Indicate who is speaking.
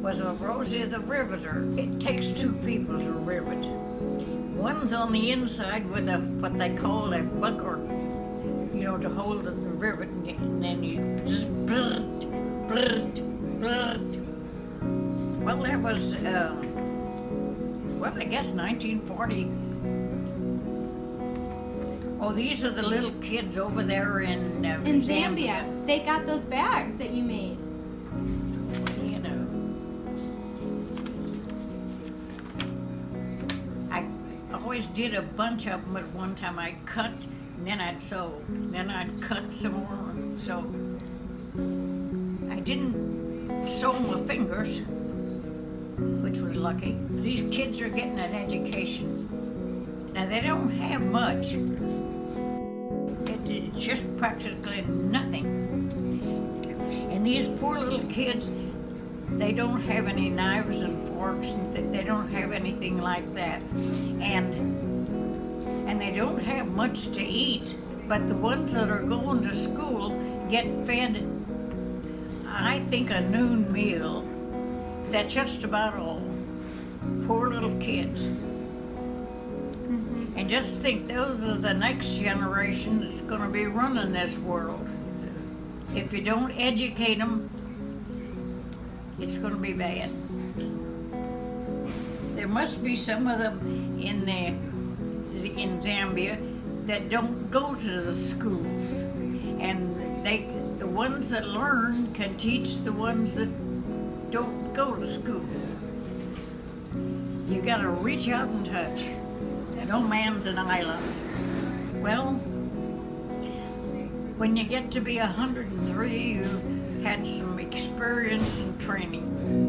Speaker 1: was a Rosie the Riveter. It takes two people to rivet. One's on the inside with a what they call a buckler, you know, to hold the rivet, and then you just blurt, blurt, blurt. Well, that was, I guess 1940. Oh, these are the little kids over there in
Speaker 2: Zambia. They got those bags that you made.
Speaker 1: You know, I always did a bunch of them at one time. I'd cut, and then I'd sew, and then I'd cut some more and sew. I didn't sew my fingers, which was lucky. These kids are getting an education. Now, they don't have much. It's just practically nothing. And these poor little kids, they don't have any knives and forks, and they don't have anything like that. And they don't have much to eat, but the ones that are going to school get fed, I think, a noon meal. That's just about all. Poor little kids. And just think, those are the next generation that's going to be running this world. If you don't educate them, it's going to be bad. There must be some of them in Zambia that don't go to the schools, and the ones that learn can teach the ones that don't go to school. You got to reach out and touch. No man's an island. Well, when you get to be 103, you've had some experience and training.